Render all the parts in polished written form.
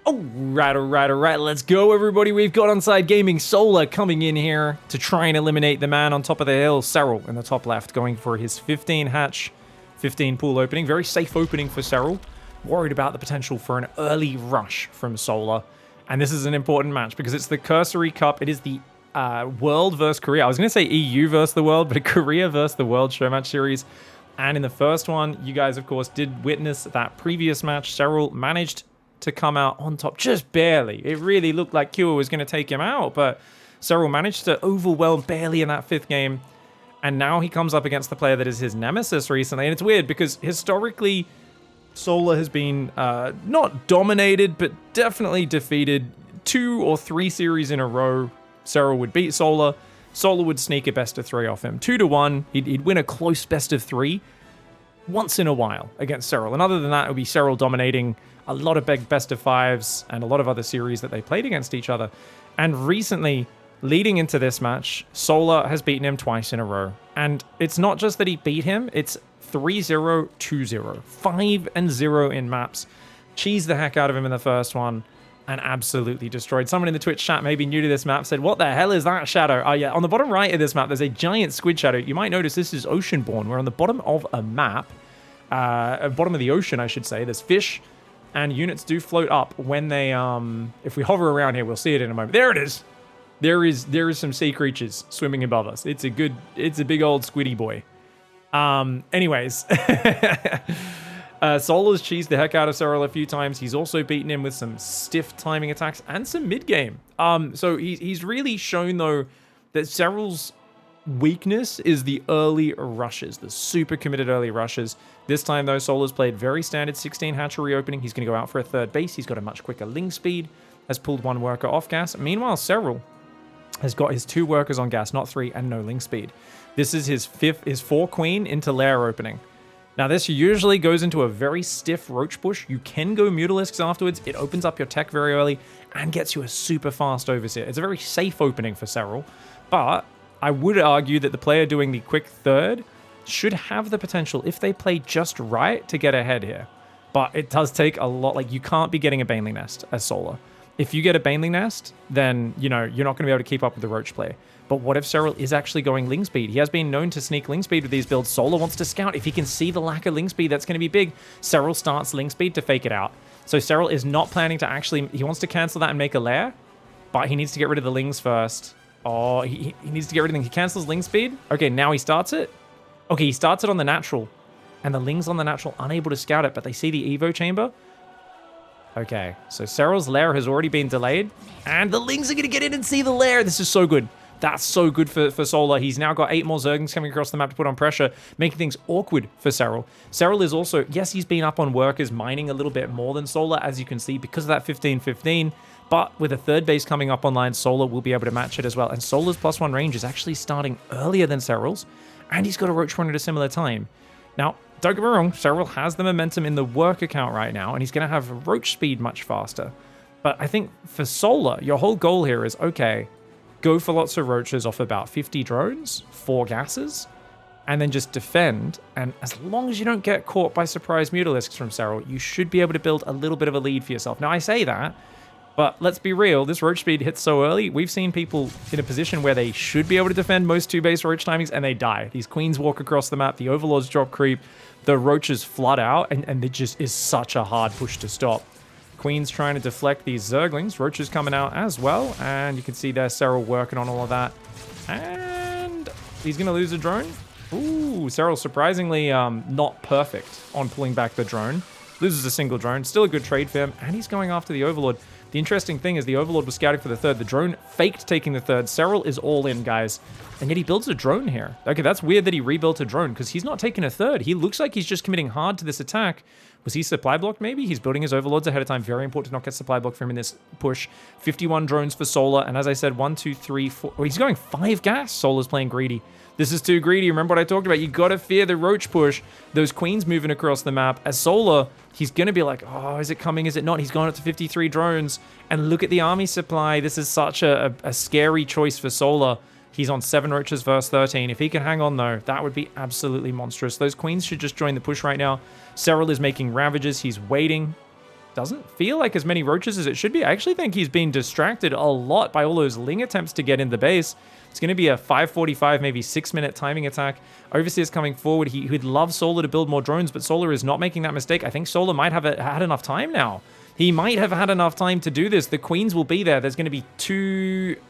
Alright, let's go everybody. We've got Onside Gaming Solar coming in here to try and eliminate the man on top of the hill, SERRAL in the top left, going for his 15 hatch, 15 pool opening. Very safe opening for SERRAL. Worried about the potential for an early rush from Solar. And this is an important match because it's the Cursory Cup. It is the World versus Korea. I was going to say EU versus the World, but Korea versus the World show match series. And in the first one, you guys, of course, did witness that previous match. SERRAL managed to come out on top just barely. It really looked like Kua was going to take him out, but SERRAL managed to overwhelm barely in that fifth game. And now he comes up against the player that is his nemesis recently. And it's weird because historically, Solar has been not dominated, but definitely defeated 2 or 3 series in a row. SERRAL would beat Solar. Solar would sneak a best of 3 off him. 2-1. He'd win a close best of 3 once in a while against SERRAL. And other than that, it would be SERRAL dominating a lot of big best of 5s and a lot of other series that they played against each other. And recently, leading into this match, Solar has beaten him twice in a row. And it's not just that he beat him, it's 3-0, 2-0. 5-0 in maps. Cheesed the heck out of him in the first one and absolutely destroyed. Someone in the Twitch chat, maybe new to this map, said, what the hell is that shadow? Oh yeah, on the bottom right of this map, there's a giant squid shadow. You might notice this is Oceanborn. We're on the bottom of a map, bottom of the ocean, I should say. There's fish, and units do float up when they, if we hover around here, we'll see it in a moment. There it is. There is some sea creatures swimming above us. It's a big old squiddy boy. Anyways, Solar's cheesed the heck out of SERRAL a few times. He's also beaten him with some stiff timing attacks and some mid-game. So he's really shown, though, that SERRAL's weakness is the early rushes, the super committed early rushes. This time, though, Solar's played very standard 16 hatchery opening. He's going to go out for a third base. He's got a much quicker ling speed, has pulled 1 worker off gas. Meanwhile, SERRAL has got his 2 workers on gas, not 3, and no ling speed. This is his 4 queen into lair opening. Now, this usually goes into a very stiff roach push. You can go Mutalisks afterwards. It opens up your tech very early and gets you a super fast overseer. It's a very safe opening for SERRAL, but I would argue that the player doing the quick third should have the potential, if they play just right, to get ahead here. But it does take a lot. Like, you can't be getting a Baneling Nest as Solar. If you get a Baneling Nest, then, you know, you're not going to be able to keep up with the roach play. But what if SERRAL is actually going ling speed? He has been known to sneak ling speed with these builds. Solar wants to scout. If he can see the lack of ling speed, that's going to be big. SERRAL starts ling speed to fake it out. So SERRAL is not planning to actually... He wants to cancel that and make a lair, but he needs to get rid of the lings first. Oh, he needs to get rid of them. He cancels ling speed. Okay, now he starts it. Okay, he starts it on the natural. And the lings on the natural unable to scout it, but they see the Evo chamber. Okay, so SERRAL's lair has already been delayed. And the lings are going to get in and see the lair. This is so good. That's so good for Solar. He's now got 8 more Zerglings coming across the map to put on pressure, making things awkward for SERRAL. SERRAL is also, yes, he's been up on workers, mining a little bit more than Solar, as you can see, because of that 15-15. But with a third base coming up online, Solar will be able to match it as well. And Solar's +1 range is actually starting earlier than SERRAL's, and he's got a Roach run at a similar time. Now, don't get me wrong, SERRAL has the momentum in the work account right now, and he's going to have Roach speed much faster. But I think for Solar, your whole goal here is, okay, go for lots of roaches off about 50 drones, 4 gases, and then just defend. And as long as you don't get caught by surprise Mutalisks from SERRAL, you should be able to build a little bit of a lead for yourself. Now, I say that, but let's be real, this roach speed hits so early, we've seen people in a position where they should be able to defend most 2-base roach timings, and they die. These queens walk across the map, the overlords drop creep, the roaches flood out, and it just is such a hard push to stop. Queen's trying to deflect these Zerglings. Roaches coming out as well. And you can see there SERRAL working on all of that. And he's going to lose a drone. Ooh, SERRAL surprisingly not perfect on pulling back the drone. Loses a single drone. Still a good trade for him. And he's going after the Overlord. The interesting thing is the Overlord was scouting for the third. The drone faked taking the third. SERRAL is all in, guys. And yet he builds a drone here. Okay, that's weird that he rebuilt a drone because he's not taking a third. He looks like he's just committing hard to this attack. Was he supply blocked maybe? He's building his Overlords ahead of time. Very important to not get supply blocked for him in this push. 51 drones for Solar. And as I said, 1, 2, 3, 4... Oh, he's going 5 gas. Solar's playing greedy. This is too greedy. Remember what I talked about? You got to fear the roach push. Those queens moving across the map. As Solar, he's going to be like, oh, is it coming? Is it not? He's gone up to 53 drones. And look at the army supply. This is such a scary choice for Solar. He's on 7 roaches versus 13. If he can hang on, though, that would be absolutely monstrous. Those queens should just join the push right now. SERRAL is making ravages. He's waiting. doesn't feel like as many roaches as it should be. I actually think he's been distracted a lot by all those Ling attempts to get in the base. It's going to be a 5:45, maybe 6-minute timing attack. Overseer's coming forward. He'd love Solar to build more drones, but Solar is not making that mistake. I think Solar might have had enough time now. He might have had enough time to do this. The queens will be there. There's going to be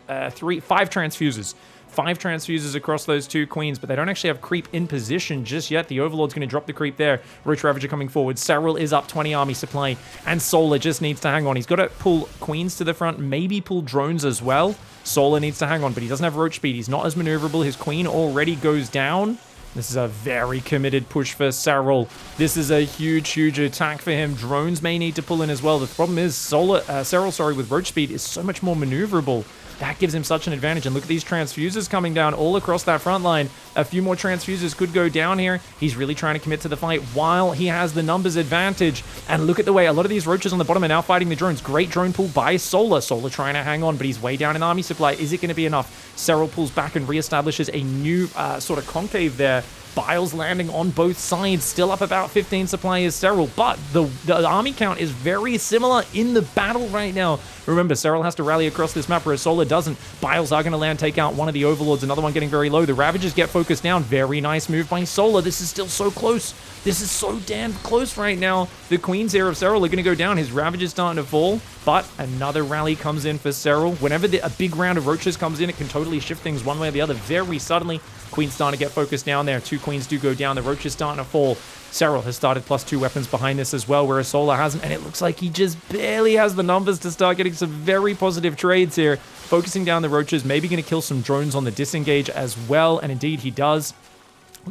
5 transfuses. 5 transfuses across those 2 queens, but they don't actually have creep in position just yet. The Overlord's going to drop the creep there. Roach Ravager coming forward. SERRAL is up 20 army supply, and Solar just needs to hang on. He's got to pull queens to the front, maybe pull drones as well. Solar needs to hang on, but he doesn't have roach speed. He's not as maneuverable. His queen already goes down. This is a very committed push for SERRAL. This is a huge, huge attack for him. Drones may need to pull in as well. The problem is SERRAL, with roach speed is so much more maneuverable. That gives him such an advantage. And look at these transfusers coming down all across that front line. A few more transfusers could go down here. He's really trying to commit to the fight while he has the numbers advantage. And look at the way a lot of these roaches on the bottom are now fighting the drones. Great drone pull by Solar. Solar trying to hang on, but he's way down in army supply. Is it going to be enough? SERRAL pulls back and reestablishes a new sort of concave there. Biles landing on both sides, still up about 15 supply is SERRAL, but the army count is very similar in the battle right now. Remember, SERRAL has to rally across this map, whereas Solar doesn't. Biles are going to land, take out one of the Overlords, another one getting very low. The Ravagers get focused down. Very nice move by Solar. This is still so close. This is so damn close right now. The Queens here of SERRAL are going to go down. His Ravagers starting to fall, but another rally comes in for SERRAL. Whenever a big round of roaches comes in, it can totally shift things one way or the other very suddenly. Queen's starting to get focused down there. 2 queens do go down. The roach is starting to fall. SERRAL has started +2 weapons behind this as well, whereas Solar hasn't, and it looks like he just barely has the numbers to start getting some very positive trades here. Focusing down the roaches, maybe going to kill some drones on the disengage as well, and indeed he does.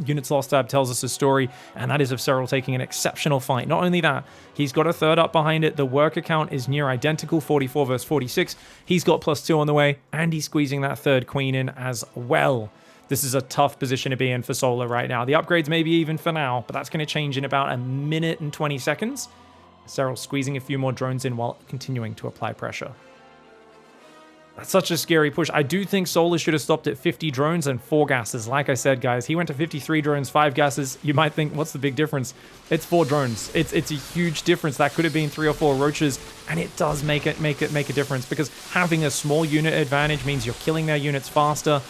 Units Lost tab tells us a story, and that is of SERRAL taking an exceptional fight. Not only that, he's got a third up behind it. The worker count is near identical, 44 versus 46. He's got +2 on the way, and he's squeezing that third queen in as well. This is a tough position to be in for Solar right now. The upgrades maybe even for now, but that's going to change in about a minute and 20 seconds. SERRAL squeezing a few more drones in while continuing to apply pressure. That's such a scary push. I do think Solar should have stopped at 50 drones and 4 gases. Like I said, guys, he went to 53 drones, 5 gases. You might think, what's the big difference? It's 4 drones. It's a huge difference. That could have been 3 or 4 roaches, and it does make a difference because having a small unit advantage means you're killing their units faster.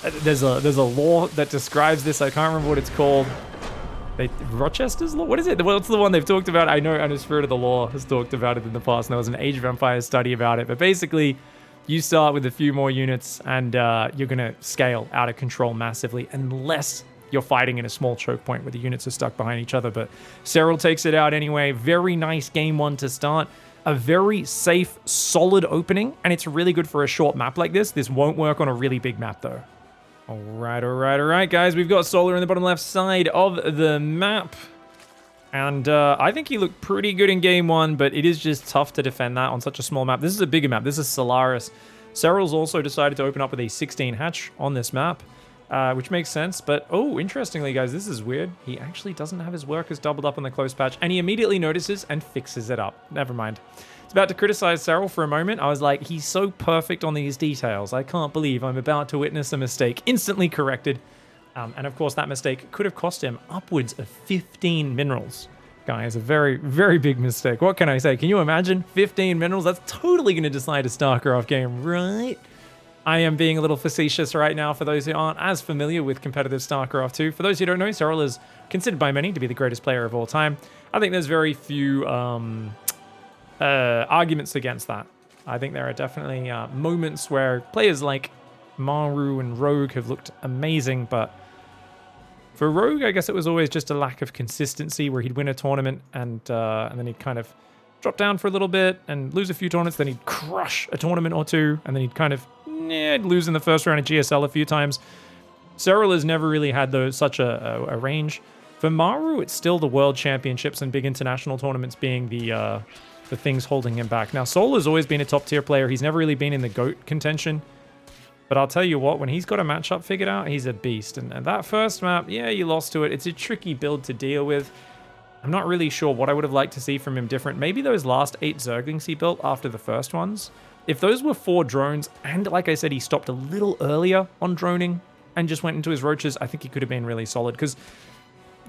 There's a law that describes this. I can't remember what it's called. Rochester's Law? What is it? What's the one they've talked about? I know Spirit of the Law has talked about it in the past, and there was an Age of Empires study about it. But basically, you start with a few more units, and you're going to scale out of control massively, unless you're fighting in a small choke point where the units are stuck behind each other. But SERRAL takes it out anyway. Very nice game 1 to start. A very safe, solid opening, and it's really good for a short map like this. This won't work on a really big map, though. All right, guys. We've got Solar in the bottom left side of the map. And I think he looked pretty good in game 1, but it is just tough to defend that on such a small map. This is a bigger map. This is Solaris. SERRAL's also decided to open up with a 16 hatch on this map, which makes sense. But, oh, interestingly, guys, this is weird. He actually doesn't have his workers doubled up on the close patch, and he immediately notices and fixes it up. Never mind. I was about to criticize SERRAL for a moment. I was like, he's so perfect on these details. I can't believe I'm about to witness a mistake. Instantly corrected. And of course, that mistake could have cost him upwards of 15 minerals. Guys, a very, very big mistake. What can I say? Can you imagine 15 minerals? That's totally going to decide a StarCraft game, right? I am being a little facetious right now for those who aren't as familiar with competitive StarCraft 2. For those who don't know, SERRAL is considered by many to be the greatest player of all time. I think there's very few arguments against that. I think there are definitely moments where players like Maru and Rogue have looked amazing, but for Rogue, I guess it was always just a lack of consistency where he'd win a tournament and then he'd kind of drop down for a little bit and lose a few tournaments, then he'd crush a tournament or two, and then he'd kind of lose in the first round of GSL a few times. SERRAL has never really had such a range. For Maru, it's still the World Championships and big international tournaments being the things holding him back. Now, Solar's always been a top-tier player. He's never really been in the GOAT contention. But I'll tell you what, when he's got a matchup figured out, he's a beast. And that first map, yeah, you lost to it. It's a tricky build to deal with. I'm not really sure what I would have liked to see from him different. Maybe those last 8 Zerglings he built after the first ones. If those were 4 drones, and like I said, he stopped a little earlier on droning and just went into his roaches, I think he could have been really solid. Because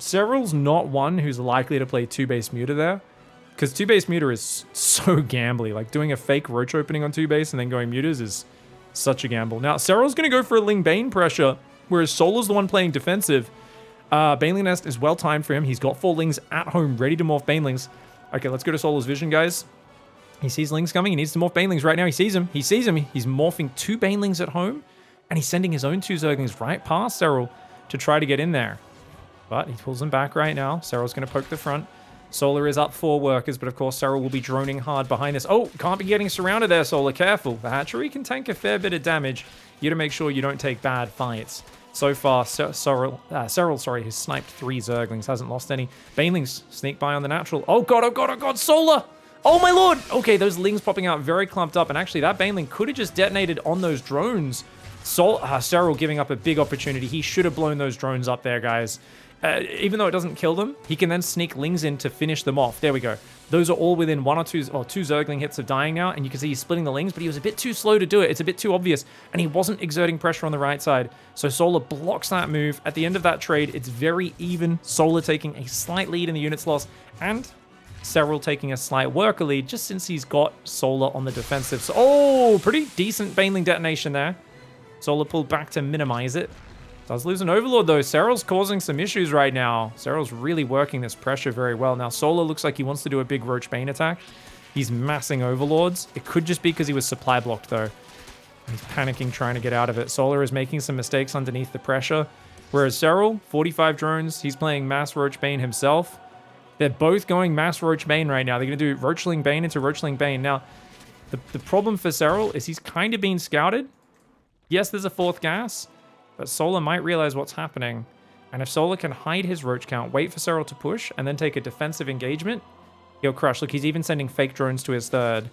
SERRAL's not one who's likely to play 2-base muta there. Because 2-base muter is so gambly. Like, doing a fake roach opening on 2-base and then going muters is such a gamble. Now, SERRAL's going to go for a Ling Bane pressure, whereas Solar's the one playing defensive. Baneling Nest is well timed for him. He's got 4 Lings at home, ready to morph Banelings. Okay, let's go to Solar's vision, guys. He sees Lings coming. He needs to morph Banelings right now. He sees him. He sees him. He's morphing 2 Banelings at home, and he's sending his own 2 Zerglings right past SERRAL to try to get in there. But he pulls them back right now. SERRAL's going to poke the front. Solar is up 4 workers, but of course SERRAL will be droning hard behind this. Oh, can't be getting surrounded there, Solar. Careful. The hatchery can tank a fair bit of damage. You got to make sure you don't take bad fights. So far, SERRAL, has sniped 3 Zerglings, hasn't lost any. Banelings sneak by on the natural. Oh god, oh god, oh god, Solar! Oh my lord! Okay, those Lings popping out very clumped up, and actually that Baneling could have just detonated on those drones. SERRAL giving up a big opportunity. He should have blown those drones up there, guys. Even though it doesn't kill them, he can then sneak Lings in to finish them off. There we go. Those are all within 1 or 2 Zergling hits of dying now, and you can see he's splitting the Lings, but he was a bit too slow to do it. It's a bit too obvious, and he wasn't exerting pressure on the right side. So Solar blocks that move. At the end of that trade, it's very even. Solar taking a slight lead in the units lost, and SERRAL taking a slight worker lead, just since he's got Solar on the defensive. So, oh, pretty decent Baneling detonation there. Solar pulled back to minimize it. Does lose an Overlord, though. SERRAL's causing some issues right now. SERRAL's really working this pressure very well. Now, Solar looks like he wants to do a big Roach Bane attack. He's massing Overlords. It could just be because he was supply blocked, though. He's panicking, trying to get out of it. Solar is making some mistakes underneath the pressure. Whereas SERRAL, 45 drones. He's playing Mass Roach Bane himself. They're both going Mass Roach Bane right now. They're going to do Roachling Bane into Roachling Bane. Now, the problem for SERRAL is he's kind of being scouted. Yes, there's a 4th gas. But Solar might realize what's happening. And if Solar can hide his Roach count, wait for SERRAL to push, and then take a defensive engagement, he'll crush. Look, he's even sending fake drones to his 3rd.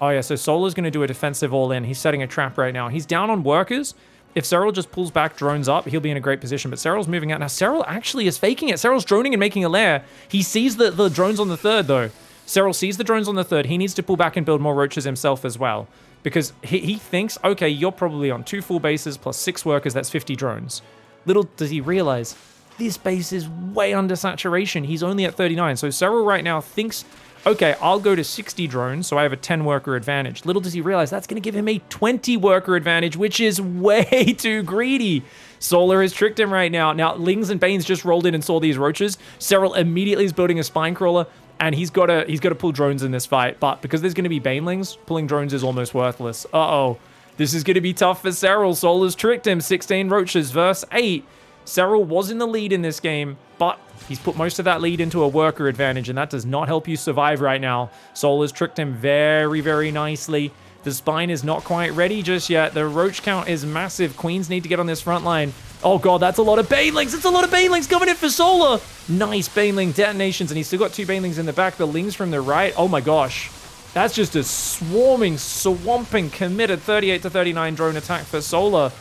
Oh yeah, so Solar's going to do a defensive all-in. He's setting a trap right now. He's down on workers. If SERRAL just pulls back drones up, he'll be in a great position. But SERRAL's moving out. Now, SERRAL actually is faking it. SERRAL's droning and making a lair. He sees the drones on the 3rd, though. SERRAL sees the drones on the 3rd. He needs to pull back and build more Roaches himself as well. Because he thinks, okay, you're probably on 2 full bases plus 6 workers, that's 50 drones. Little does he realize, this base is way under saturation. He's only at 39. So SERRAL right now thinks, okay, I'll go to 60 drones, so I have a 10 worker advantage. Little does he realize that's going to give him a 20 worker advantage, which is way too greedy. Solar has tricked him right now. Now, Lings and Banes just rolled in and saw these Roaches. SERRAL immediately is building a Spine Crawler. And he's got to pull drones in this fight. But because there's going to be Banelings, pulling drones is almost worthless. Uh-oh. This is going to be tough for SERRAL. Solar's tricked him. 16 Roaches versus 8. SERRAL was in the lead in this game, but he's put most of that lead into a worker advantage, and that does not help you survive right now. Solar's tricked him very, very nicely. The Spine is not quite ready just yet. The Roach count is massive. Queens need to get on this front line. Oh god, that's a lot of Banelings. It's a lot of Banelings coming in for Solar. Nice Baneling detonations, and he's still got 2 Banelings in the back. The Lings from the right. Oh my gosh. That's just a swamping, committed 38 to 39 drone attack for Solar.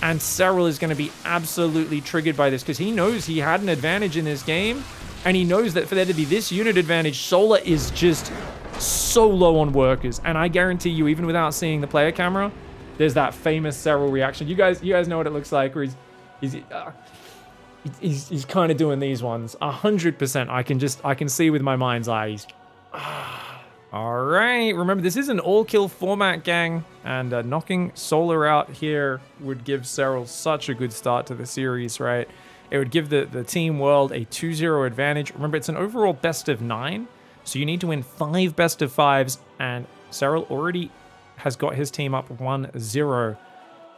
And SERRAL is going to be absolutely triggered by this because he knows he had an advantage in this game. And he knows that for there to be this unit advantage, Solar is just so low on workers. And I guarantee you, even without seeing the player camera, there's that famous SERRAL reaction. You guys know what it looks like, where he's kind of doing these ones. 100%. I can see with my mind's eye. All right. Remember, this is an all-kill format, gang, and knocking Solar out here would give SERRAL such a good start to the series, right? It would give the team world a 2-0 advantage. Remember, it's an overall best of 9, so you need to win 5 best of 5s, and SERRAL already has got his team up 1-0.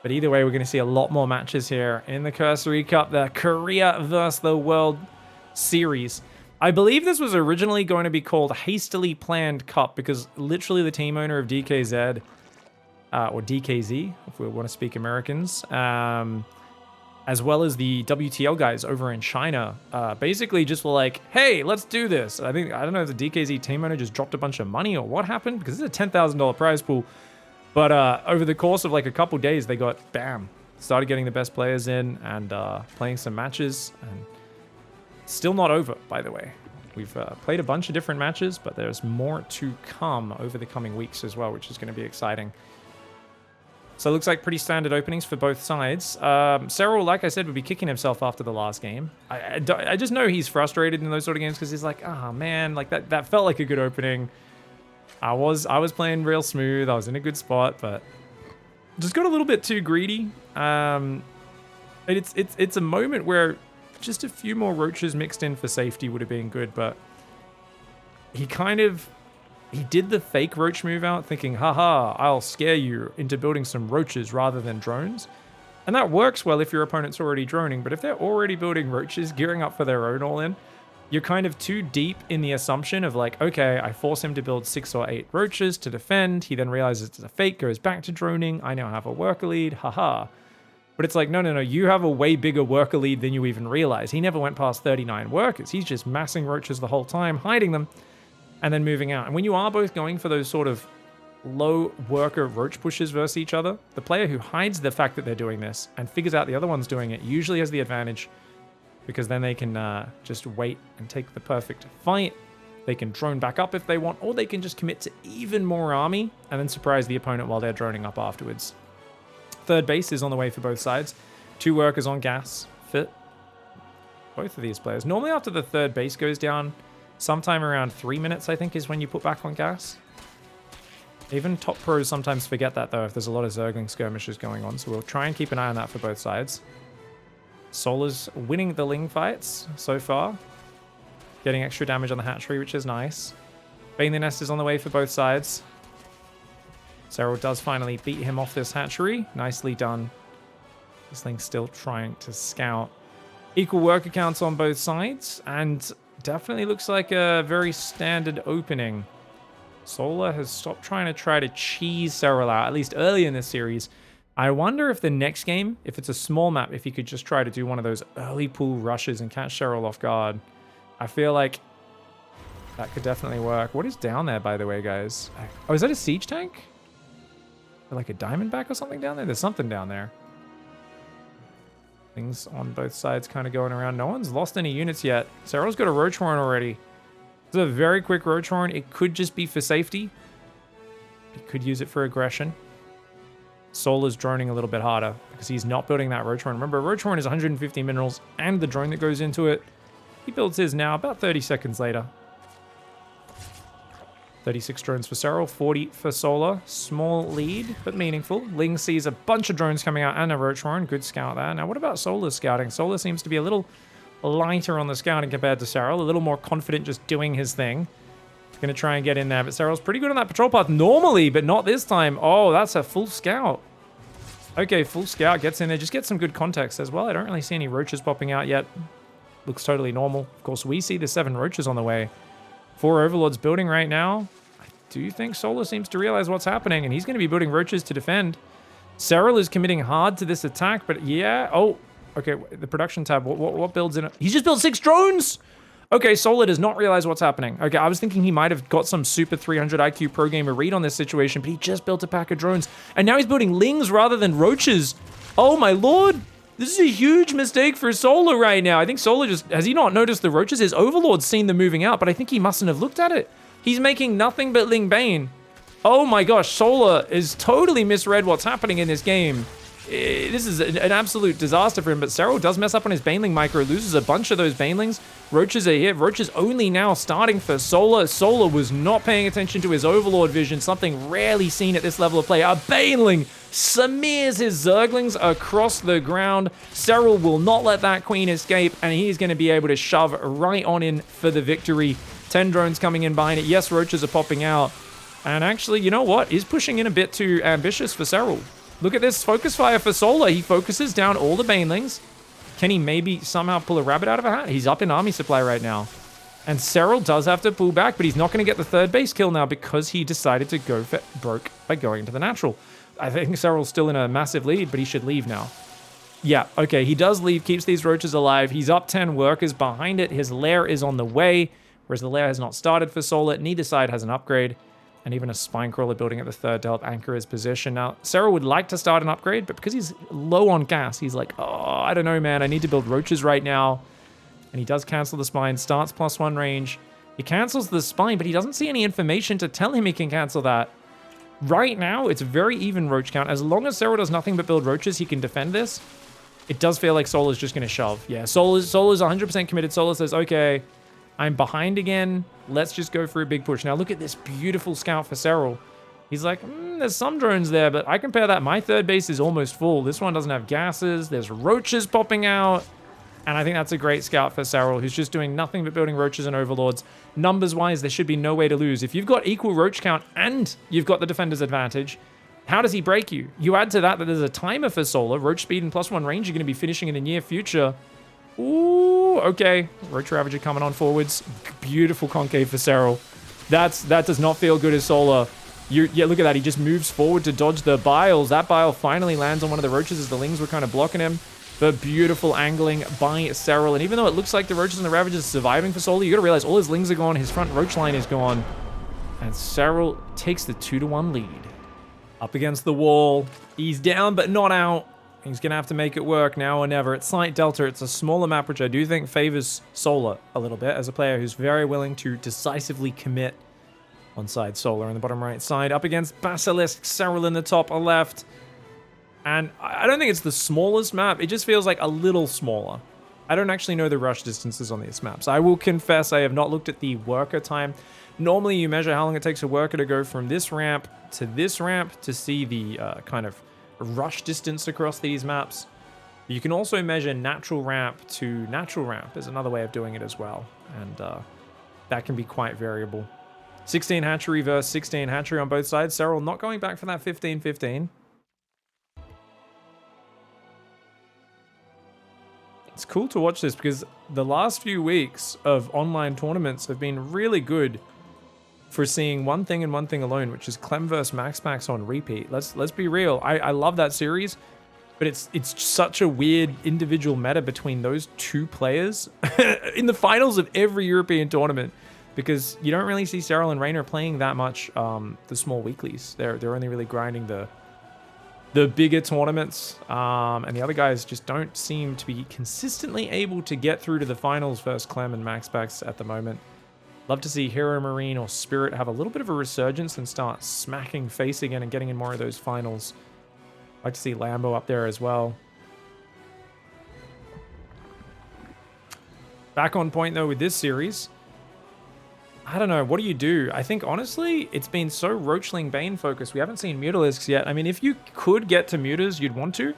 But either way, we're going to see a lot more matches here in the Cursory Cup, the Korea versus the World Series. I believe this was originally going to be called Hastily Planned Cup because literally the team owner of DKZ, or DKZ, if we want to speak Americans, as well as the WTL guys over in China, basically just were like, hey, let's do this. I don't know if the DKZ team owner just dropped a bunch of money or what happened, because it's a $10,000 prize pool. But over the course of like a couple days, they got, started getting the best players in and playing some matches. And still not over, by the way. We've played a bunch of different matches, but there's more to come over the coming weeks as well, which is going to be exciting. So it looks like pretty standard openings for both sides. SERRAL, like I said, would be kicking himself after the last game. I just know he's frustrated in those sort of games because he's like, oh man, like that felt like a good opening. I was playing real smooth. I was in a good spot, but just got a little bit too greedy. It's a moment where just a few more roaches mixed in for safety would have been good, but he did the fake roach move out thinking, haha, I'll scare you into building some roaches rather than drones. And that works well if your opponent's already droning, but if they're already building roaches, gearing up for their own all-in, you're kind of too deep in the assumption of like, okay, I force him to build 6 or 8 roaches to defend. He then realizes it's a fake, goes back to droning. I now have a worker lead, haha. But it's like, no, you have a way bigger worker lead than you even realize. He never went past 39 workers. He's just massing roaches the whole time, hiding them, and then moving out. And when you are both going for those sort of low worker roach pushes versus each other, the player who hides the fact that they're doing this and figures out the other one's doing it usually has the advantage, because then they can just wait and take the perfect fight. They can drone back up if they want, or they can just commit to even more army and then surprise the opponent while they're droning up afterwards. Third base is on the way for both sides. 2 workers on gas fit both of these players. Normally after the third base goes down, sometime around 3 minutes, I think, is when you put back on gas. Even top pros sometimes forget that, though, if there's a lot of Zergling skirmishes going on. So we'll try and keep an eye on that for both sides. Solar's winning the Ling fights so far. Getting extra damage on the hatchery, which is nice. Bane the Nest is on the way for both sides. SERRAL does finally beat him off this hatchery. Nicely done. This thing's still trying to scout. Equal worker counts on both sides, and definitely looks like a very standard opening. Solar has stopped trying to cheese SERRAL out, at least early in this series. I wonder if the next game, if it's a small map, if he could just try to do one of those early pool rushes and catch SERRAL off guard. I feel like that could definitely work. What is down there, by the way, guys? Oh, is that a siege tank? Or like a diamondback or something down there? There's something down there. Things on both sides kind of going around. No one's lost any units yet. SERRAL's got a roach horn already. It's a very quick roach horn. It could just be for safety. He could use it for aggression. Solar's droning a little bit harder because he's not building that roach horn. Remember, roach horn is 150 minerals and the drone that goes into it. He builds his now about 30 seconds later. 36 drones for SERRAL, 40 for Solar. Small lead, but meaningful. Ling sees a bunch of drones coming out and a roach horn. Good scout there. Now, what about Solar's scouting? Solar seems to be a little lighter on the scouting compared to SERRAL. A little more confident just doing his thing. Going to try and get in there, but SERRAL's pretty good on that patrol path normally, but not this time. Oh, that's a full scout. Okay, full scout gets in there. Just get some good context as well. I don't really see any roaches popping out yet. Looks totally normal. Of course, we see the 7 roaches on the way. 4 overlords building right now. I do think Solar seems to realize what's happening, and he's going to be building roaches to defend. SERRAL is committing hard to this attack, but yeah. Oh, okay. The production tab. What builds in it? He's just built 6 drones. Okay, Solar does not realize what's happening. Okay, I was thinking he might have got some super 300 IQ pro gamer read on this situation, but he just built a pack of drones, and now he's building Lings rather than roaches. Oh my lord. This is a huge mistake for Solar right now. I think Solar just... Has he not noticed the roaches? His overlord's seen them moving out, but I think he mustn't have looked at it. He's making nothing but Ling Bane. Oh my gosh, Solar is totally misread what's happening in this game. This is an absolute disaster for him, but SERRAL does mess up on his Baneling micro, loses a bunch of those Banelings. Roaches are here. Roaches only now starting for Solar. Solar was not paying attention to his Overlord vision, something rarely seen at this level of play. A Baneling smears his Zerglings across the ground. SERRAL will not let that Queen escape, and he's going to be able to shove right on in for the victory. 10 drones coming in behind it. Yes, roaches are popping out. And actually, you know what? He's pushing in a bit too ambitious for SERRAL. Look at this focus fire for Solar. He focuses down all the Banelings. Can he maybe somehow pull a rabbit out of a hat? He's up in army supply right now. And SERRAL does have to pull back, but he's not going to get the 3rd base kill now because he decided to go for broke by going to the natural. I think SERRAL's still in a massive lead, but he should leave now. Yeah, okay, he does leave, keeps these roaches alive. He's up 10 workers behind it. His lair is on the way, whereas the lair has not started for Solar. Neither side has an upgrade. And even a spine crawler building at the 3rd to help anchor his position. Now, SERRAL would like to start an upgrade, but because he's low on gas, he's like, oh, I don't know, man. I need to build roaches right now. And he does cancel the spine, starts +1 range. He cancels the spine, but he doesn't see any information to tell him he can cancel that. Right now, it's a very even roach count. As long as Serral does nothing but build roaches, he can defend this. It does feel like Solar's just going to shove. Yeah, Solar's 100% committed. Solar says, okay, I'm behind again. Let's just go for a big push. Now, look at this beautiful scout for Serral. He's like, there's some drones there, but I compare that. My third base is almost full. This one doesn't have gases. There's roaches popping out. And I think that's a great scout for Serral, who's just doing nothing but building roaches and overlords. Numbers-wise, there should be no way to lose. If you've got equal roach count and you've got the defender's advantage, how does he break you? You add to that there's a timer for Solar. Roach speed and +1 range you're going to be finishing in the near future. Ooh, okay. Roach Ravager coming on forwards. Beautiful concave for Serral. That does not feel good as Solar. Yeah, look at that. He just moves forward to dodge the biles. That bile finally lands on one of the roaches as the lings were kind of blocking him. But beautiful angling by Serral. And even though it looks like the roaches and the ravagers are surviving for Solar, you got to realize all his lings are gone. His front roach line is gone. And Serral takes the 2-1 lead. Up against the wall. He's down, but not out. He's going to have to make it work now or never. It's Site Delta. It's a smaller map, which I do think favors Solar a little bit as a player who's very willing to decisively commit on side Solar on the bottom right side. Up against Basilisk, Serral in the top left. And I don't think it's the smallest map. It just feels like a little smaller. I don't actually know the rush distances on these maps. I will confess I have not looked at the worker time. Normally you measure how long it takes a worker to go from this ramp to see the kind of rush distance across these maps. You can also measure natural ramp to natural ramp is another way of doing it as well. And that can be quite variable. 16 hatchery versus 16 hatchery on both sides. Serral not going back for that 15-15. It's cool to watch this because the last few weeks of online tournaments have been really good for seeing one thing and one thing alone, which is Clem vs MaxPax on repeat. Let's be real. I love that series, but it's such a weird individual meta between those two players in the finals of every European tournament because you don't really see Serral and Raynor playing that much the small weeklies. They're only really grinding the bigger tournaments, and the other guys just don't seem to be consistently able to get through to the finals versus Clem and MaxPax at the moment. Love to see Hero Marine or Spirit have a little bit of a resurgence and start smacking face again and getting in more of those finals. Like to see Lambo up there as well. Back on point though with this series. I don't know, what do you do? I think honestly, it's been so Roachling Bane focused. We haven't seen Mutalisks yet. I mean, if you could get to Mutas, you'd want to.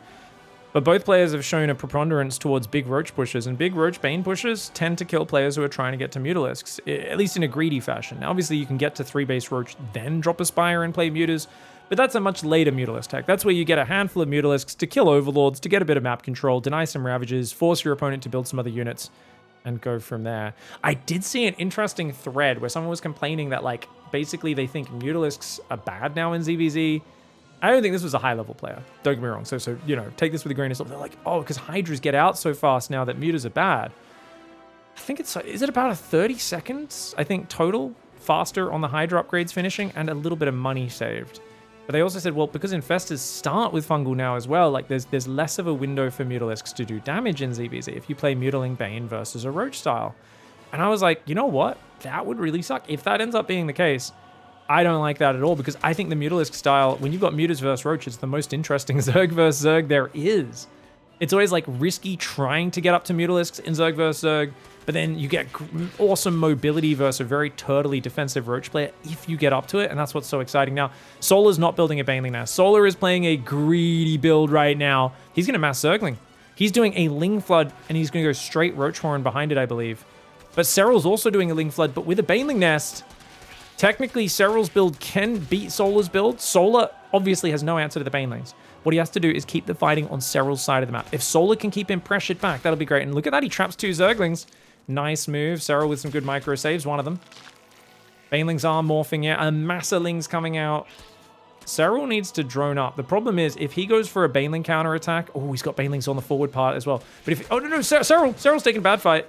But both players have shown a preponderance towards big Roach pushes, and big Roach Bane pushes tend to kill players who are trying to get to Mutalisks, at least in a greedy fashion. Now, obviously, you can get to 3-base Roach, then drop a Spire and play Mutas, but that's a much later Mutalisk tech. That's where you get a handful of Mutalisks to kill Overlords, to get a bit of map control, deny some Ravages, force your opponent to build some other units, and go from there. I did see an interesting thread where someone was complaining that, like, basically they think Mutalisks are bad now in ZvZ. I don't think this was a high-level player. Don't get me wrong. So you know, take this with a grain of salt. They're like, oh, because Hydras get out so fast now that Mutas are bad. I think is it about a 30 seconds, I think, total faster on the Hydra upgrades finishing and a little bit of money saved. But they also said, well, because Infestors start with Fungal now as well, like there's less of a window for Mutalisks to do damage in ZvZ if you play Mutaling Bane versus a Roach style. And I was like, you know what? That would really suck. If that ends up being the case, I don't like that at all because I think the Mutalisk style, when you've got Mutas versus Roach, it's the most interesting Zerg versus Zerg there is. It's always like risky trying to get up to Mutalisks in Zerg versus Zerg, but then you get awesome mobility versus a very turtly defensive Roach player if you get up to it, and that's what's so exciting. Now, Solar's not building a Baneling now. Solar is playing a greedy build right now. He's going to mass Zergling. He's doing a Ling Flood, and he's going to go straight Roach Horn behind it, I believe. But Serral's also doing a Ling Flood, but with a Baneling Nest. Technically, Serral's build can beat Solar's build. Solar obviously has no answer to the Banelings. What he has to do is keep the fighting on Serral's side of the map. If Solar can keep him pressured back, that'll be great. And look at that, he traps 2 Zerglings. Nice move. Serral with some good micro saves, one of them. Banelings are morphing out. A Massaling's coming out. Serral needs to drone up. The problem is, if he goes for a Baneling counterattack... Oh, he's got Banelings on the forward part as well. But if... Oh, no, Serral's taking a bad fight.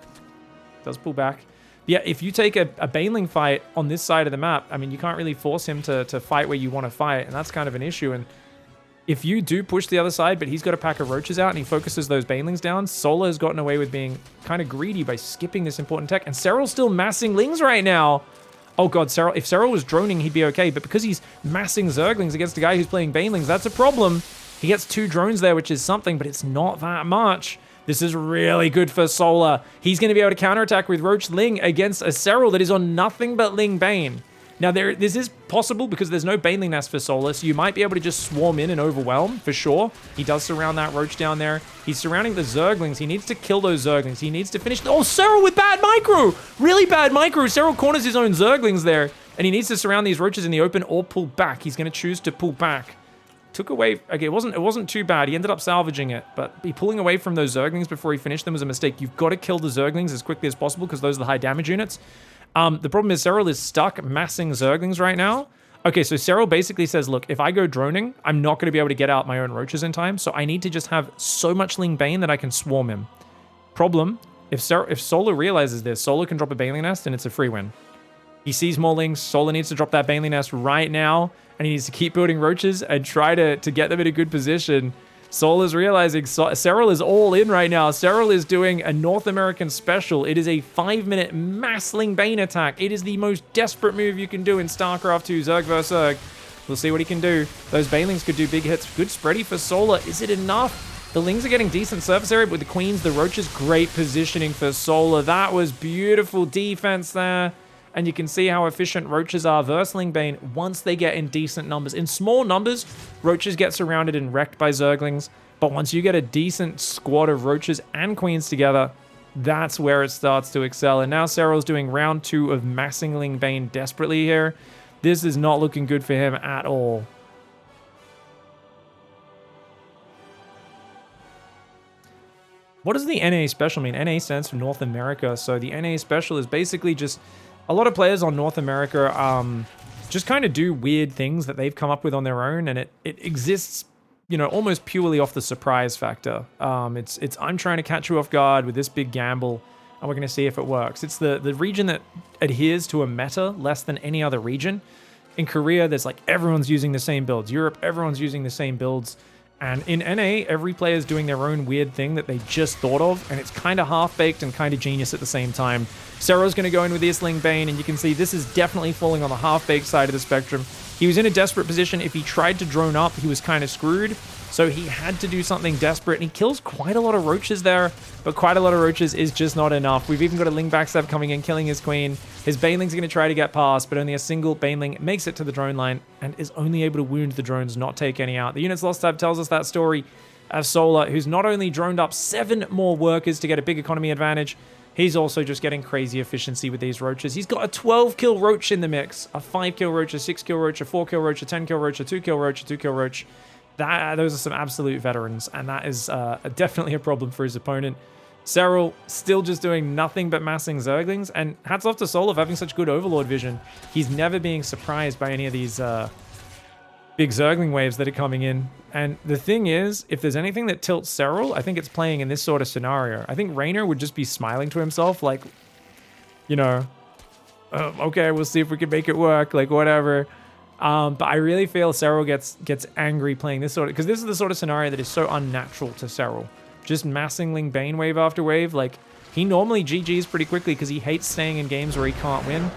Does pull back. Yeah, if you take a Baneling fight on this side of the map, I mean, you can't really force him to fight where you want to fight, and that's kind of an issue. And if you do push the other side, but he's got a pack of Roaches out and he focuses those Banelings down, Solar has gotten away with being kind of greedy by skipping this important tech. And Serral's still massing Lings right now. Oh god, SERRAL, if SERRAL was droning, he'd be okay, but because he's massing Zerglings against a guy who's playing Banelings, that's a problem. He gets 2 drones there, which is something, but it's not that much. This is really good for Solar. He's going to be able to counterattack with Roach Ling against a SERRAL that is on nothing but Ling Bane. Now, this is possible because there's no Baneling Nest for Solar, so you might be able to just swarm in and overwhelm, for sure. He does surround that Roach down there. He's surrounding the Zerglings. He needs to kill those Zerglings. He needs to finish... Oh, SERRAL with bad micro! Really bad micro. SERRAL corners his own Zerglings there, and he needs to surround these Roaches in the open or pull back. He's going to choose to pull back. Took away... Okay, it wasn't too bad. He ended up salvaging it, but pulling away from those Zerglings before he finished them was a mistake. You've got to kill the Zerglings as quickly as possible because those are the high damage units. The problem is SERRAL is stuck massing Zerglings right now. Okay, so SERRAL basically says, look, if I go droning, I'm not going to be able to get out my own Roaches in time, so I need to just have so much Ling Bane that I can swarm him. Problem, if Solar realizes this, Solar can drop a Baneling Nest and it's a free win. He sees more Lings, Solar needs to drop that Baneling Nest right now, and he needs to keep building Roaches and try to get them in a good position. Solar's realizing SERRAL is all in right now. SERRAL is doing a North American special. It is a 5-minute mass Ling Bane attack. It is the most desperate move you can do in StarCraft 2, Zerg vs. Zerg. We'll see what he can do. Those Banelings could do big hits. Good spready for Solar. Is it enough? The Lings are getting decent surface area, but with the Queens, the Roaches, great positioning for Solar. That was beautiful defense there. And you can see how efficient Roaches are versus Ling Bane once they get in decent numbers. In small numbers, Roaches get surrounded and wrecked by Zerglings. But once you get a decent squad of Roaches and Queens together, that's where it starts to excel. And now SERRAL's doing round 2 of massing Ling Bane desperately here. This is not looking good for him at all. What does the NA special mean? NA stands for North America. So the NA special is basically just... A lot of players on North America just kind of do weird things that they've come up with on their own, and it exists, you know, almost purely off the surprise factor. It's I'm trying to catch you off guard with this big gamble, and we're going to see if it works. It's the region that adheres to a meta less than any other region. In Korea, there's like everyone's using the same builds. Europe, everyone's using the same builds. And in NA, every player is doing their own weird thing that they just thought of, and it's kind of half-baked and kind of genius at the same time. SERRAL's going to go in with this Ling Bane, and you can see this is definitely falling on the half-baked side of the spectrum. He was in a desperate position. If he tried to drone up, he was kind of screwed, so he had to do something desperate, and he kills quite a lot of Roaches there, but quite a lot of Roaches is just not enough. We've even got a Ling backstab coming in, killing his queen. His Baneling's going to try to get past, but only a single Baneling makes it to the drone line and is only able to wound the drones, not take any out. The Units Lost tab tells us that story of Solar, who's not only droned up 7 more workers to get a big economy advantage, he's also just getting crazy efficiency with these Roaches. He's got a 12-kill Roach in the mix, a 5-kill Roach, a 6-kill Roach, a 4-kill Roach, a 10-kill Roach, a 2-kill Roach, a 2-kill Roach. Those are some absolute veterans, and that is definitely a problem for his opponent. SERRAL still just doing nothing but massing Zerglings, and hats off to Solar for having such good Overlord vision. He's never being surprised by any of these big Zergling waves that are coming in. And the thing is, if there's anything that tilts SERRAL, I think it's playing in this sort of scenario. I think Raynor would just be smiling to himself, like, you know, okay, we'll see if we can make it work, like, whatever. But I really feel SERRAL gets angry playing this sort of... Because this is the sort of scenario that is so unnatural to SERRAL. Just massing Ling Bane wave after wave. Like, he normally GG's pretty quickly because he hates staying in games where he can't win.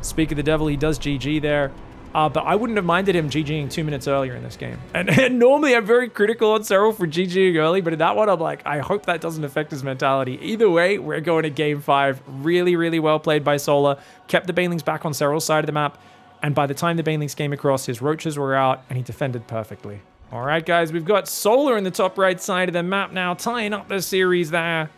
Speak of the devil, he does GG there. But I wouldn't have minded him GGing 2 minutes earlier in this game. And normally I'm very critical on SERRAL for GGing early, but in that one I'm like, I hope that doesn't affect his mentality. Either way, we're going to game 5. Really, really well played by Solar. Kept the Banelings back on SERRAL's side of the map. And by the time the Banelings came across, his Roaches were out, and he defended perfectly. All right, guys, we've got Solar in the top right side of the map now, tying up the series there.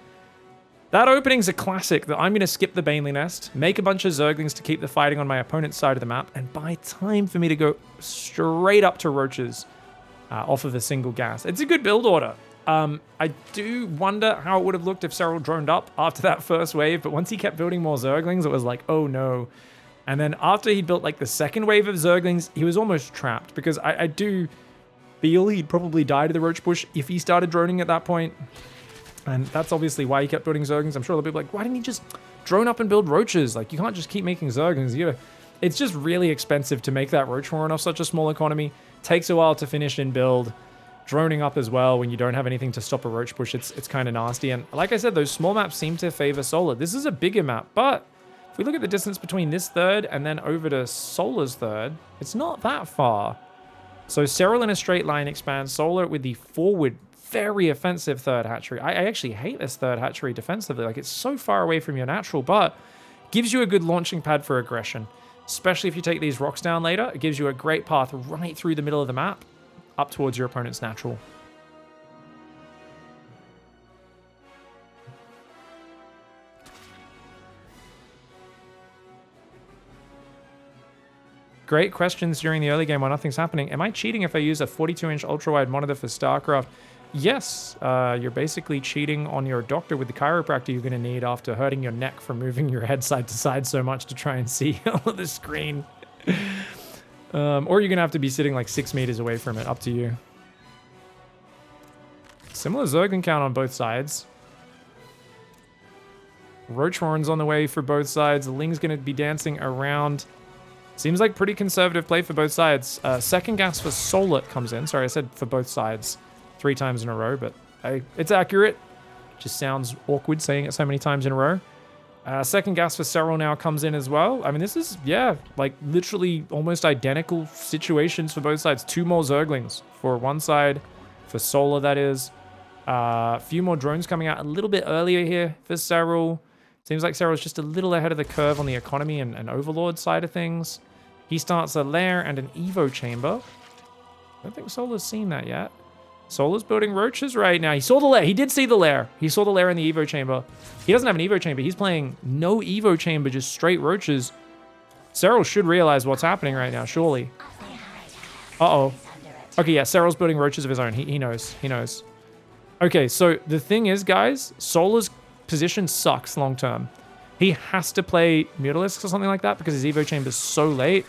That opening's a classic that I'm going to skip the Baneling Nest, make a bunch of Zerglings to keep the fighting on my opponent's side of the map, and buy time for me to go straight up to Roaches off of a single gas. It's a good build order. I do wonder how it would have looked if SERRAL droned up after that first wave, but once he kept building more Zerglings, it was like, oh no. And then after he built like the second wave of Zerglings, he was almost trapped, because I do feel he'd probably die to the Roach push if he started droning at that point. And that's obviously why he kept building Zerglings. I'm sure they'll be like, why didn't he just drone up and build Roaches? Like, you can't just keep making Zerglings. It's just really expensive to make that Roach horn off such a small economy. Takes a while to finish in build. Droning up as well when you don't have anything to stop a Roach push, it's kind of nasty. And like I said, those small maps seem to favor Solar. This is a bigger map, but we look at the distance between this third and then over to Solar's third, it's not that far. So SERRAL in a straight line expands. Solar with the forward, very offensive third hatchery. I actually hate this third hatchery defensively. Like, it's so far away from your natural, but gives you a good launching pad for aggression. Especially if you take these rocks down later, it gives you a great path right through the middle of the map up towards your opponent's natural. Great questions during the early game while nothing's happening. Am I cheating if I use a 42-inch ultra-wide monitor for StarCraft? Yes, you're basically cheating on your doctor with the chiropractor you're going to need after hurting your neck from moving your head side to side so much to try and see all of the screen. Or you're going to have to be sitting like 6 meters away from it. Up to you. Similar Zerglin count on both sides. Roach horns on the way for both sides. Ling's going to be dancing around. Seems like pretty conservative play for both sides. Second gas for Solar comes in. Sorry, I said for both sides 3 times in a row, but hey, it's accurate. Just sounds awkward saying it so many times in a row. Second gas for SERRAL now comes in as well. I mean, this is, yeah, like literally almost identical situations for both sides. 2 more Zerglings for one side, for Solar that is. A few more drones coming out a little bit earlier here for SERRAL. Seems like SERRAL's just a little ahead of the curve on the economy and Overlord side of things. He starts a lair and an Evo chamber. I don't think Solar's seen that yet. Solar's building roaches right now. He saw the lair. He did see the lair. He saw the lair in the Evo chamber. He doesn't have an Evo chamber. He's playing no Evo chamber, just straight roaches. SERRAL should realize what's happening right now, surely. Uh-oh. Okay, yeah, SERRAL's building roaches of his own. He knows. He knows. Okay, so the thing is, guys, Solar's position sucks long term. He has to play Mutalisks or something like that because his Evo chamber's so late.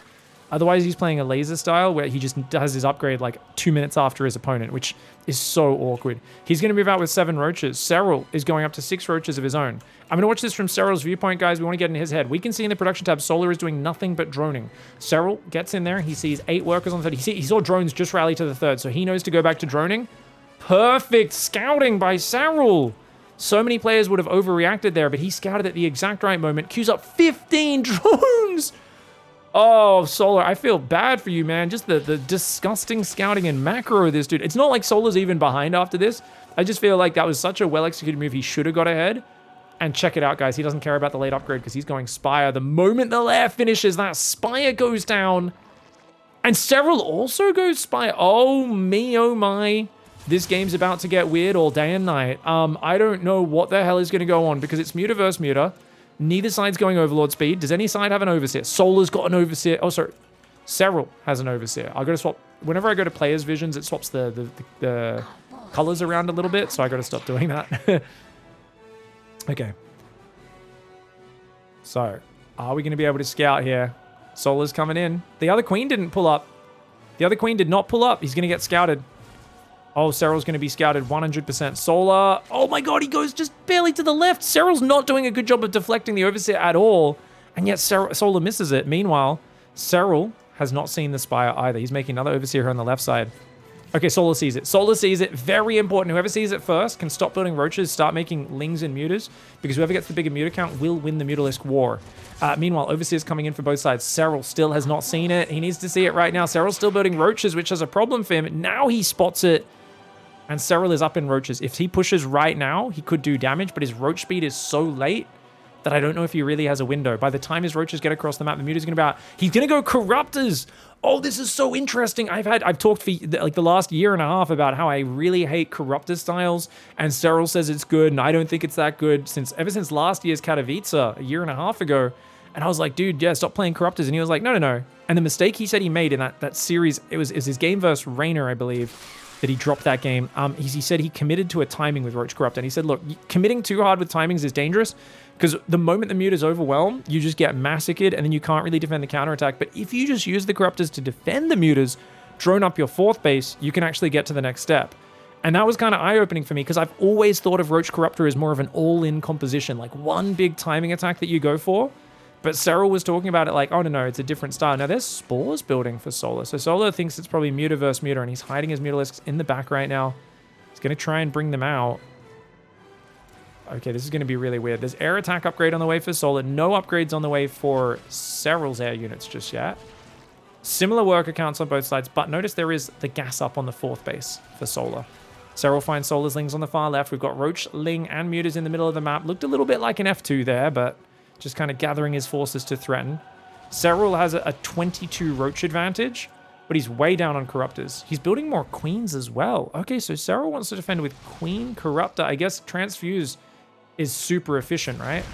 Otherwise, he's playing a laser style where he just does his upgrade like 2 minutes after his opponent, which is so awkward. He's going to move out with 7 roaches. SERRAL is going up to 6 roaches of his own. I'm going to watch this from SERRAL's viewpoint, guys. We want to get in his head. We can see in the production tab, Solar is doing nothing but droning. SERRAL gets in there. He sees 8 workers on the third. He saw drones just rally to the third, so he knows to go back to droning. Perfect scouting by SERRAL. So many players would have overreacted there, but he scouted at the exact right moment. Queues up 15 drones. Oh, Solar, I feel bad for you, man. Just the disgusting scouting and macro of this dude. It's not like Solar's even behind after this. I just feel like that was such a well-executed move. He should have got ahead. And check it out, guys. He doesn't care about the late upgrade because he's going Spire. The moment the lair finishes, that Spire goes down. And SERRAL also goes Spire. Oh, me, oh, my. This game's about to get weird all day and night. I don't know what the hell is going to go on because it's Muta versus Muta. Neither side's going Overlord speed. Does any side have an Overseer? Solar's got an Overseer. Oh, sorry. SERRAL has an Overseer. I got to swap. Whenever I go to Player's Visions, it swaps the colors around a little bit, so I got to stop doing that. Okay. So, are we going to be able to scout here? Solar's coming in. The other queen didn't pull up. The other queen did not pull up. He's going to get scouted. Oh, SERRAL's going to be scouted 100%. Solar. Oh my god, he goes just barely to the left. SERRAL's not doing a good job of deflecting the Overseer at all. And yet Solar misses it. Meanwhile, SERRAL has not seen the Spire either. He's making another Overseer on the left side. Okay, Solar sees it. Solar sees it. Very important. Whoever sees it first can stop building roaches, start making lings and mutas, because whoever gets the bigger muta count will win the Mutalisk war. Meanwhile, Overseer's coming in for both sides. SERRAL still has not seen it. He needs to see it right now. SERRAL's still building roaches, which is a problem for him. Now he spots it. And SERRAL is up in roaches. If he pushes right now, he could do damage, but his roach speed is so late that I don't know if he really has a window. By the time his roaches get across the map, the muta's going to be out. He's going to go Corruptors. Oh, this is so interesting. I've talked for like the last year and a half about how I really hate Corruptor styles, and SERRAL says it's good, and I don't think it's that good ever since last year's Katowice, a year and a half ago. And I was like, dude, yeah, stop playing Corruptors. And he was like, no. And the mistake he said he made in that series, it was his game versus Rainer, I believe, that he dropped that game. He said he committed to a timing with Roach Corrupt. And he said, look, committing too hard with timings is dangerous because the moment the mute is overwhelmed, you just get massacred and then you can't really defend the counterattack. But if you just use the Corruptors to defend the mutas, drone up your 4th base, you can actually get to the next step. And that was kind of eye-opening for me because I've always thought of Roach Corruptor as more of an all-in composition, like one big timing attack that you go for. But SERRAL was talking about it like, oh, no, it's a different style. Now, there's spores building for Solar. So Solar thinks it's probably Muta versus Muta, and he's hiding his Mutalisks in the back right now. He's going to try and bring them out. Okay, this is going to be really weird. There's air attack upgrade on the way for Solar. No upgrades on the way for Serral's air units just yet. Similar worker counts on both sides, but notice there is the gas up on the 4th base for Solar. Serral finds Solar's Lings on the far left. We've got Roach, Ling, and Mutas in the middle of the map. Looked a little bit like an F2 there, but just kind of gathering his forces to threaten. Serral has a 22 Roach advantage, but he's way down on Corruptors. He's building more Queens as well. Okay, so Serral wants to defend with Queen, Corruptor. I guess Transfuse is super efficient, right?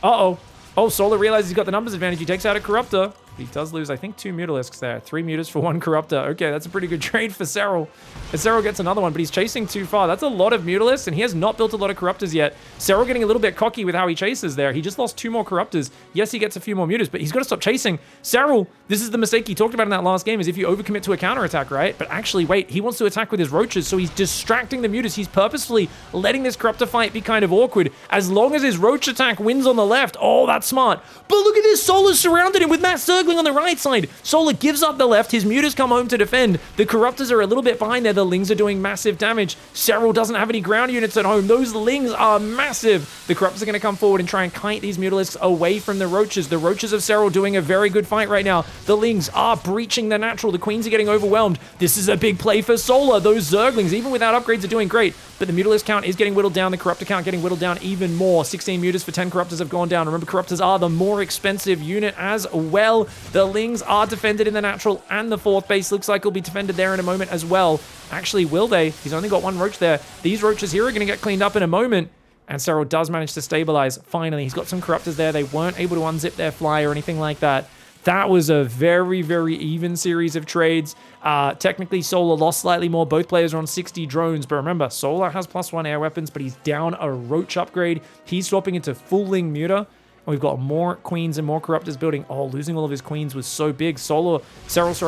Uh-oh. Oh, Solar realizes he's got the numbers advantage. He takes out a Corruptor. He does lose, I think, 2 Mutalisks there. 3 Mutas for 1 Corruptor. Okay, that's a pretty good trade for Serral. And Serral gets another one, but he's chasing too far. That's a lot of Mutalisks, and he has not built a lot of Corruptors yet. Serral getting a little bit cocky with how he chases there. He just lost 2 more Corruptors. Yes, he gets a few more Mutas, but he's got to stop chasing. Serral, this is the mistake he talked about in that last game, is if you overcommit to a counterattack, right? But actually, wait, he wants to attack with his Roaches, so he's distracting the Mutas. He's purposefully letting this Corruptor fight be kind of awkward. As long as his Roach attack wins on the left, oh, that's smart. But look at this, Solar's surrounded him with Matt Zergling on the right side. Solar gives up the left. His Mutas come home to defend. The Corruptors are a little bit behind there. The Lings are doing massive damage. Serral doesn't have any ground units at home. Those Lings are massive. The Corruptors are going to come forward and try and kite these Mutalisks away from the Roaches. The Roaches of Serral doing a very good fight right now. The Lings are breaching the natural. The Queens are getting overwhelmed. This is a big play for Solar. Those Zerglings, even without upgrades, are doing great. But the Mutalisk count is getting whittled down. The Corruptor count getting whittled down even more. 16 Mutas for 10 Corruptors have gone down. Remember, Corruptors are the more expensive unit as well. The Lings are defended in the natural, and the 4th base looks like it'll be defended there in a moment as well. Actually, will they? He's only got 1 Roach there. These Roaches here are going to get cleaned up in a moment. And Serral does manage to stabilize. Finally, he's got some Corruptors there. They weren't able to unzip their fly or anything like that. That was a very, very even series of trades. Technically, Solar lost slightly more. Both players are on 60 drones. But remember, Solar has +1 air weapons, but he's down a Roach upgrade. He's swapping into full Ling Muta. And we've got more Queens and more Corruptors building. Oh, losing all of his Queens was so big. Serral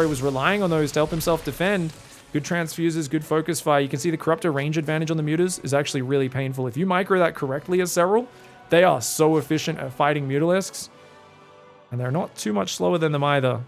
was relying on those to help himself defend. Good transfuses, good focus fire. You can see the Corruptor range advantage on the Mutas is actually really painful. If you micro that correctly as Serral, they are so efficient at fighting Mutalisks. And they're not too much slower than them either.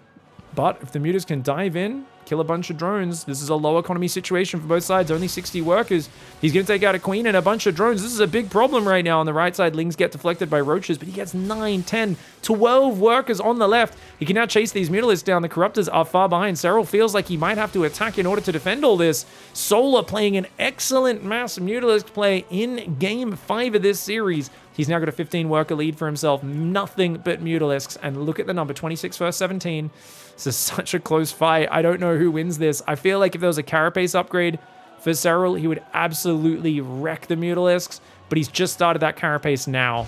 But if the Mutas can dive in, kill a bunch of drones, this is a low economy situation for both sides. Only 60 workers. He's going to take out a Queen and a bunch of drones. This is a big problem right now. On the right side, Lings get deflected by Roaches, but he gets 9, 10, 12 workers on the left. He can now chase these Mutalisks down. The Corruptors are far behind. Serral feels like he might have to attack in order to defend all this. Solar playing an excellent mass Mutalisk play in Game 5 of this series. He's now got a 15 worker lead for himself. Nothing but Mutalisks. And look at the number, 26 versus 17. This is such a close fight. I don't know who wins this. I feel like if there was a Carapace upgrade for Serral, he would absolutely wreck the Mutalisks. But he's just started that Carapace now.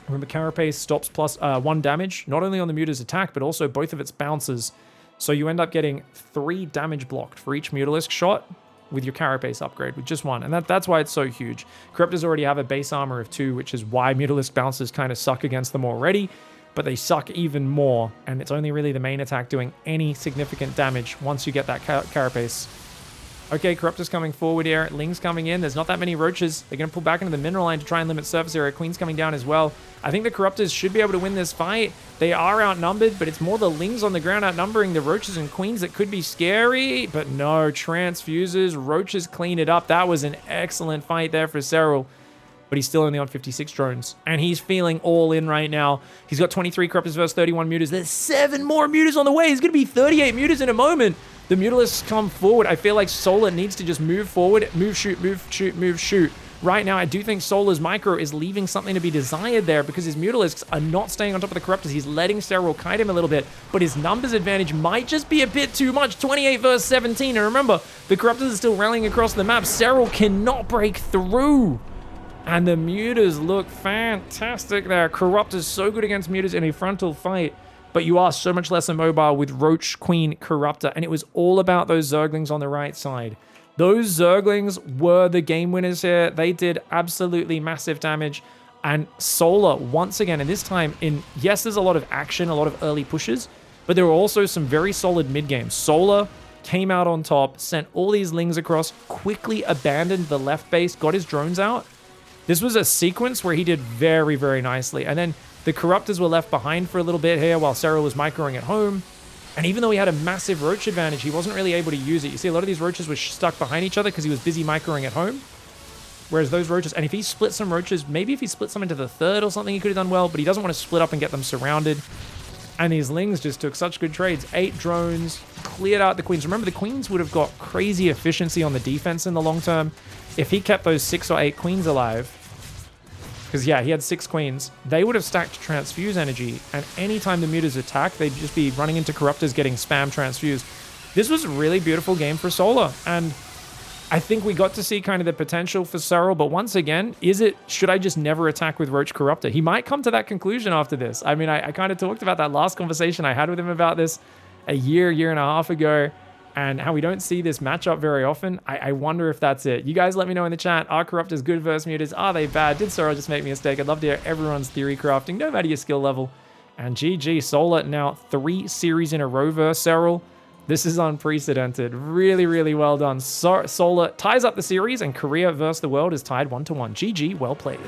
Remember, Carapace stops +1 damage, not only on the Muta's attack, but also both of its bounces. So you end up getting 3 damage blocked for each Mutalisk shot with your Carapace upgrade, with just 1. And that's why it's so huge. Corruptors already have a base armor of 2, which is why Mutalisk bounces kind of suck against them already. But they suck even more, and it's only really the main attack doing any significant damage once you get that Carapace. Okay, Corruptor's coming forward here. Ling's coming in. There's not that many Roaches. They're going to pull back into the mineral line to try and limit surface area. Queen's coming down as well. I think the Corruptors should be able to win this fight. They are outnumbered, but it's more the Lings on the ground outnumbering the Roaches and Queens that could be scary. But no, transfuses. Roaches clean it up. That was an excellent fight there for Serral. But he's still only on 56 drones. And he's feeling all in right now. He's got 23 Corruptors versus 31 Mutas. There's 7 more Mutas on the way. He's going to be 38 Mutas in a moment. The Mutalisks come forward. I feel like Solar needs to just move forward. Move, shoot, move, shoot, move, shoot. Right now, I do think Solar's micro is leaving something to be desired there because his Mutalisks are not staying on top of the Corruptors. He's letting Serral kite him a little bit, but his numbers advantage might just be a bit too much. 28 versus 17. And remember, the Corruptors are still rallying across the map. Serral cannot break through. And the Mutas look fantastic there. Corruptor's so good against Mutas in a frontal fight, but you are so much less immobile with Roach, Queen, Corruptor, and it was all about those Zerglings on the right side. Those Zerglings were the game winners here. They did absolutely massive damage. And Solar, once again, and this time, yes, there's a lot of action, a lot of early pushes, but there were also some very solid mid-games. Solar came out on top, sent all these Lings across, quickly abandoned the left base, got his drones out. This was a sequence where he did very, very nicely. And then the Corruptors were left behind for a little bit here while Serral was microing at home. And even though he had a massive Roach advantage, he wasn't really able to use it. You see, a lot of these Roaches were stuck behind each other because he was busy microing at home. Whereas those roaches, and if he split some roaches, maybe if he split some into the third or something, he could have done well, but he doesn't want to split up and get them surrounded. And these Lings just took such good trades. 8 drones, cleared out the Queens. Remember, the Queens would have got crazy efficiency on the defense in the long term if he kept those 6 or 8 Queens alive. Because, yeah, he had 6 Queens. They would have stacked Transfuse energy, and anytime the Mutas attack, they'd just be running into Corruptors getting spam Transfuse. This was a really beautiful game for Solar, and I think we got to see kind of the potential for SERRAL, but once again, should I just never attack with Roach Corruptor? He might come to that conclusion after this. I mean, I kind of talked about that last conversation I had with him about this a year and a half ago, and how we don't see this matchup very often. I wonder if that's it. You guys let me know in the chat. Are Corruptors good versus Mutas? Are they bad? Did SERRAL just make me a mistake? I'd love to hear everyone's theory crafting, no matter your skill level. And GG, Solar now 3 series in a row versus SERRAL. This is unprecedented. Really, really well done. Solar ties up the series, and Korea versus the world is tied 1-1. GG, well played.